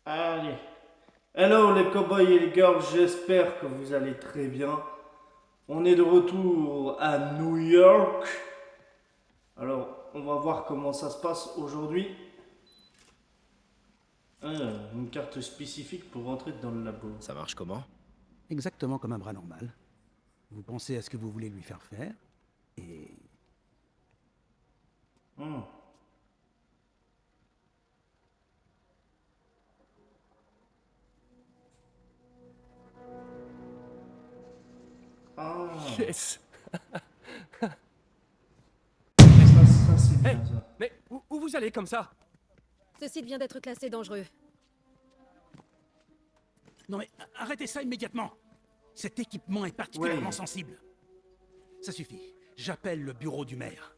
Allez. Hello les cowboys et les girls, j'espère que vous allez très bien. On est de retour à New York. Alors, on va voir comment ça se passe aujourd'hui. Une carte spécifique pour rentrer dans le labo. Ça marche comment? Exactement comme un bras normal. Vous pensez à ce que vous voulez lui faire faire, et... Hmm. Ah, Yes. ça c'est bien ça. Mais où vous allez comme ça? Ce site vient d'être classé dangereux. Non mais, arrêtez ça immédiatement! Cet équipement est particulièrement Ouais. sensible. Ça suffit. J'appelle le bureau du maire.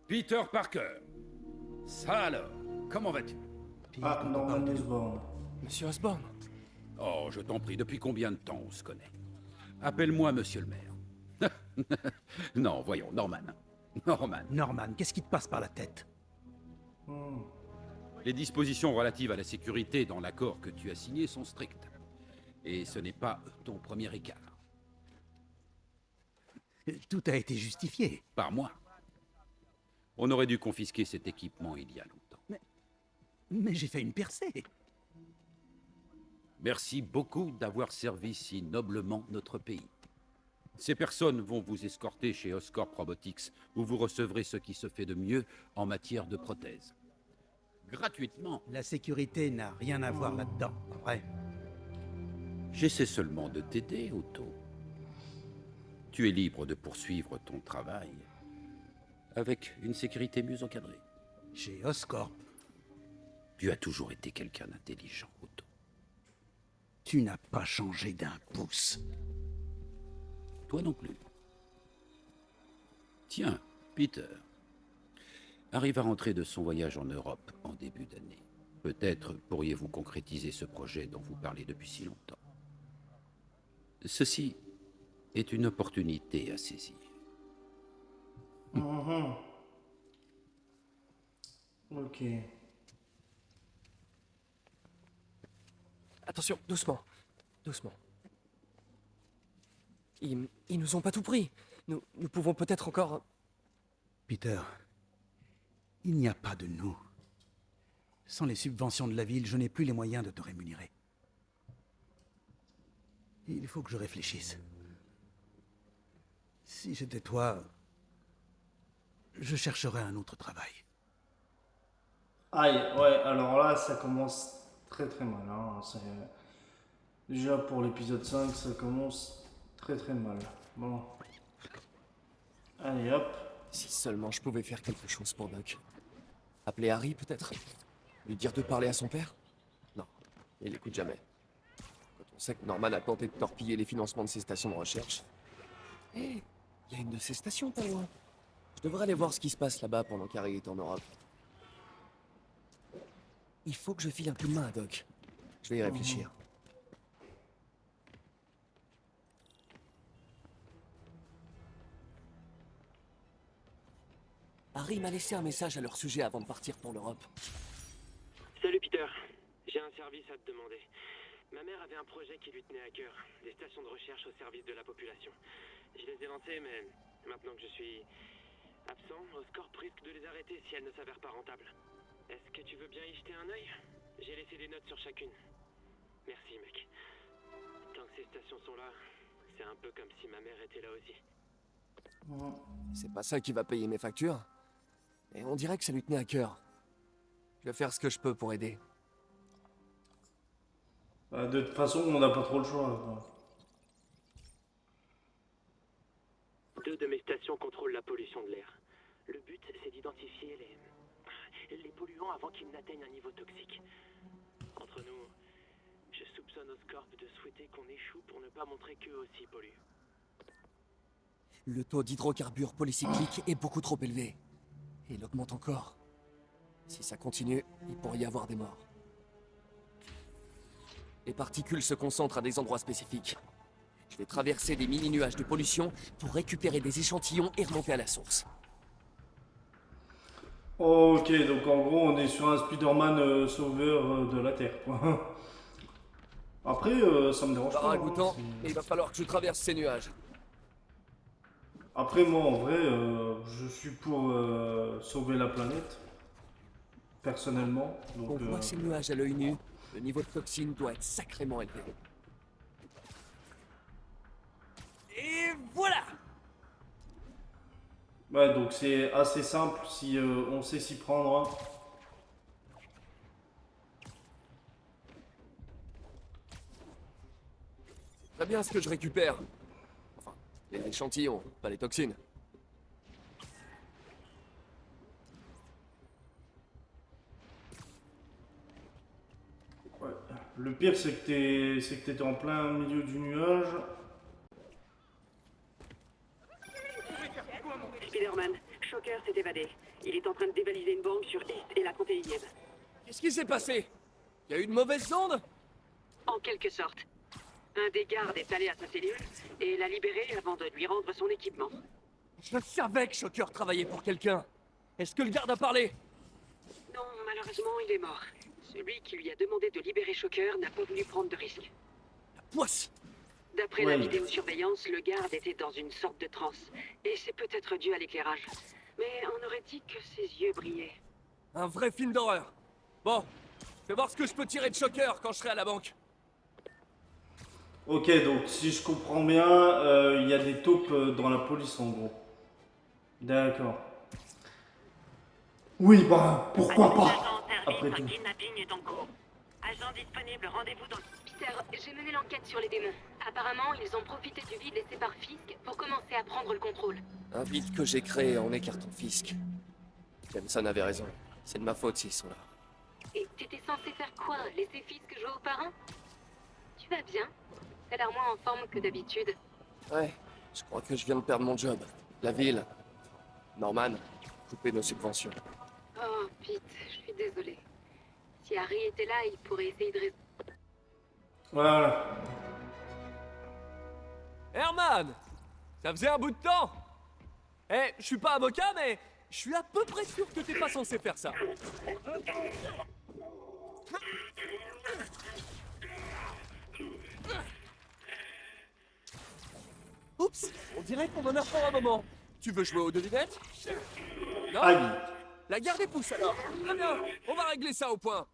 Peter Parker. Ça alors, comment vas-tu? Puis, Ah, quand on Norman parle de- Osborn. Monsieur Osborn. Oh, je t'en prie, depuis combien de temps on se connaît? Appelle-moi monsieur le maire. Non, voyons, Norman. Norman. Norman, qu'est-ce qui te passe par la tête? Hmm. Les dispositions relatives à la sécurité dans l'accord que tu as signé sont strictes. Et ce n'est pas ton premier écart. Tout a été justifié. Par moi. On aurait dû confisquer cet équipement il y a longtemps. Mais j'ai fait une percée. Merci beaucoup d'avoir servi si noblement notre pays. Ces personnes vont vous escorter chez Oscorp Robotics, où vous recevrez ce qui se fait de mieux en matière de prothèses. Gratuitement. La sécurité n'a rien à voir là-dedans, pas vrai? J'essaie seulement de t'aider, Otto. Tu es libre de poursuivre ton travail avec une sécurité mieux encadrée. Chez Oscorp, Tu as toujours été quelqu'un d'intelligent, Otto. tu n'as pas changé d'un pouce. Toi non plus. Tiens, Peter arrive à rentrer de son voyage en Europe en début d'année. Peut-être pourriez-vous concrétiser ce projet dont vous parlez depuis si longtemps. Ceci est une opportunité à saisir. Mhm. Ok. Attention, doucement. Doucement. Ils nous ont pas tout pris. Nous pouvons peut-être encore... Peter, il n'y a pas de nous. Sans les subventions de la ville, je n'ai plus les moyens de te rémunérer. Il faut que je réfléchisse. Si j'étais toi, je chercherais un autre travail. Aïe, ouais, alors là, ça commence très très mal. Hein. Déjà pour l'épisode 5, ça commence très très mal. Bon. Allez hop. Si seulement je pouvais faire quelque chose pour Doc. Appeler Harry, peut-être? Lui dire de parler à son père? Non, il écoute jamais. Quand on sait que Norman a tenté de torpiller les financements de ses stations de recherche... Hé, il y a une de ces stations pas loin. Je devrais aller voir ce qui se passe là-bas pendant qu'Harry est en Europe. Il faut que je file un coup de main à Doc. Je vais y réfléchir. Harry m'a laissé un message à leur sujet avant de partir pour l'Europe. Salut Peter, j'ai un service à te demander. Ma mère avait un projet qui lui tenait à cœur, des stations de recherche au service de la population. Je les ai lancées, mais maintenant que je suis absent, Oscorp risque de les arrêter si elles ne s'avèrent pas rentables. Est-ce que tu veux bien y jeter un œil? J'ai laissé des notes sur chacune. Merci mec. Tant que ces stations sont là, c'est un peu comme si ma mère était là aussi. C'est pas ça qui va payer mes factures. Et on dirait que ça lui tenait à cœur. Je vais faire ce que je peux pour aider. Bah, de toute façon, on n'a pas trop le choix. Quoi. 2 de mes stations contrôlent la pollution de l'air. Le but, c'est d'identifier les polluants avant qu'ils n'atteignent un niveau toxique. Entre nous, je soupçonne Oscorp de souhaiter qu'on échoue pour ne pas montrer qu'eux aussi polluent. Le taux d'hydrocarbures polycycliques est beaucoup trop élevé. Et il augmente encore. Si ça continue, il pourrait y avoir des morts. Les particules se concentrent à des endroits spécifiques. Je vais traverser des mini-nuages de pollution pour récupérer des échantillons et remonter à la source. Ok, donc en gros, on est sur un Spider-Man sauveur de la Terre, quoi. Après, ça me dérange Pas pas. Hein, ragoûtant, et il va falloir que je traverse ces nuages. Après, moi, en vrai, je suis pour sauver la planète, personnellement. On Donc, voit ces nuages à l'œil nu, le niveau de toxine doit être sacrément élevé. Et voilà! ouais, donc c'est assez simple si on sait s'y prendre. Hein. Très bien ce que je récupère. Enfin, les échantillons, pas les toxines. Ouais. Le pire, c'est que t'étais en plein milieu du nuage. Spider-Man, Shocker s'est évadé. Il est en train de dévaliser une banque sur East et la 31e. Qu'est-ce qui s'est passé? Il y a eu une mauvaise sonde? En quelque sorte. Un des gardes est allé à sa cellule et l'a libéré avant de lui rendre son équipement. Je savais que Shocker travaillait pour quelqu'un. Est-ce que le garde a parlé? Non, malheureusement, il est mort. Celui qui lui a demandé de libérer Shocker n'a pas voulu prendre de risque. La poisse! D'après Ouais. la vidéosurveillance, le garde était dans une sorte de transe. Et c'est peut-être dû à l'éclairage. Mais on aurait dit que ses yeux brillaient. Un vrai film d'horreur. Bon, je vais voir ce que je peux tirer de Shocker quand je serai à la banque. Ok, donc si je comprends bien, il y a des taupes dans la police en gros. D'accord. Oui, bah pourquoi pas après tout. kidnapping est en cours. Agent disponible, rendez-vous dans... Peter, j'ai mené l'enquête sur les démons. Apparemment, ils ont profité du vide laissé par Fisk pour commencer à prendre le contrôle. Un vide que j'ai créé en écartant Fisk. Jameson avait raison. C'est de ma faute s'ils sont là. Et t'étais censé faire quoi? Laisser Fisk jouer au parrain? Tu vas bien? T'as l'air moins en forme que d'habitude. Ouais, je crois que je viens de perdre mon job. La ville. Norman, couper nos subventions. Oh, Pete, je suis désolée. Si Harry était là, il pourrait essayer de résoudre. Voilà. Herman! Ça faisait un bout de temps! Eh, je suis pas avocat, mais je suis à peu près sûr que t'es pas censé faire ça. Oups, on dirait qu'on en a pour un moment. Tu veux jouer aux devinettes? Non? Aïe. La garde est pousse alors. Très bien, on va régler ça au point.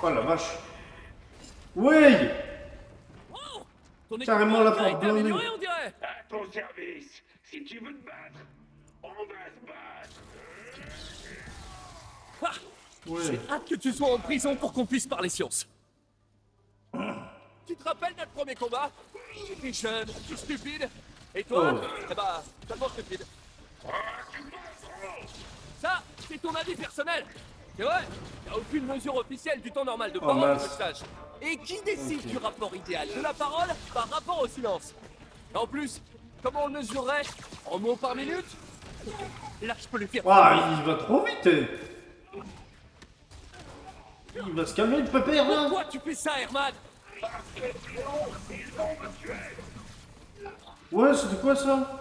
Oh la vache. Oui. Oh, ton Carrément équipement la a porte été blindée. amélioré, on dirait. À ton service. Si tu veux te battre, on va se battre. Ah, Oui. j'ai hâte que tu sois en prison pour qu'on puisse parler science. Tu te rappelles notre premier combat? J'étais jeune, tout stupide. Et toi? Oh. Eh bah, tellement stupide. Ça, c'est ton avis personnel. C'est vrai, y a aucune mesure officielle du temps normal de Oh, parole mince. que je sache. Et qui décide du rapport idéal de la parole par rapport au silence? Et en plus, comment on le mesurerait? En mots par minute? Là, je peux le faire. Ah, il va trop vite. Il va se calmer le pépère là. Pourquoi tu fais ça, Herman? Ouais, c'était quoi ça?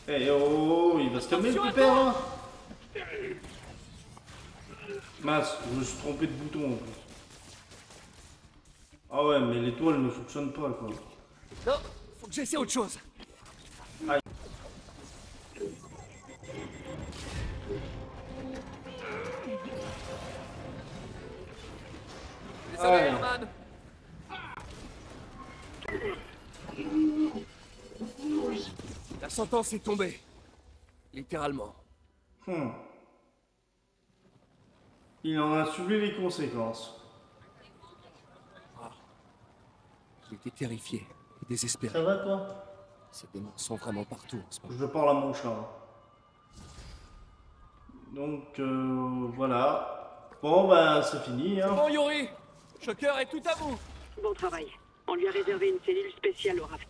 Eh oh, il va se calmer le Attention à pépère toi. là. Mince, je me suis trompé de bouton en plus. Ah ouais, mais l'étoile ne fonctionne pas quoi. Non, faut que j'essaie autre chose. Aïe. Désolé, Aïe. Herman. La sentence est tombée. Littéralement. Il en a subi les conséquences. J'étais terrifié et désespéré. Ça va toi? Ces démons sont vraiment partout en ce moment. Je parle à mon chat. Hein. Donc voilà. Bon bah c'est fini hein. Bon, Yuri, Shocker est tout à vous. Bon travail. On lui a réservé une cellule spéciale au raft.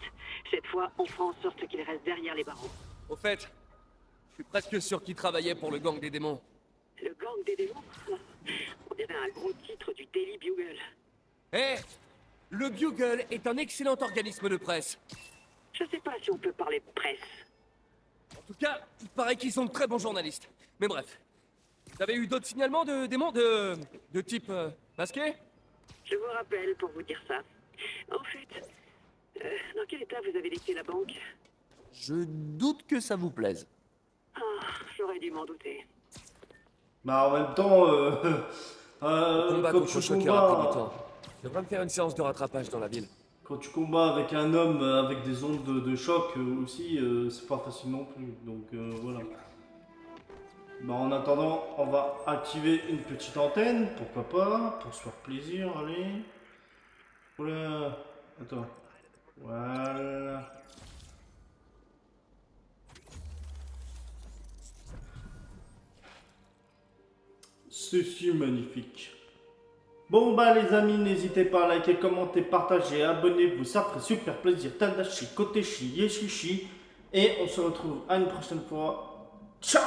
Cette fois, on fera en sorte qu'il reste derrière les barreaux. Au fait, je suis presque sûr qu'il travaillait pour le gang des démons. Le gang des démons? On dirait un gros titre du Daily Bugle. Eh, le Bugle est un excellent organisme de presse. Je sais pas si on peut parler presse. En tout cas, il paraît qu'ils sont de très bons journalistes. Mais bref. Vous avez eu d'autres signalements de démons de type masqué? Je vous rappelle pour vous dire ça. En fait, dans quel état vous avez laissé la banque? Je doute que ça vous plaise. Ah, j'aurais dû m'en douter. Bah en même temps, Combat quand contre le tu choqueur a pris du combats, temps. Je devrais me faire une séance de rattrapage dans la ville. quand tu combats avec un homme avec des ondes de choc aussi, c'est pas facile non plus. Donc voilà. Bah en attendant, on va activer une petite antenne, pourquoi pas, pour se faire plaisir, allez. Oula, attends. Voilà. Ceci magnifique. Bon bah les amis, n'hésitez pas à liker, commenter, partager, abonnez-vous, ça ferait super plaisir. Tadashi, Koteshi, Yeshishi. Et on se retrouve à une prochaine fois. Ciao!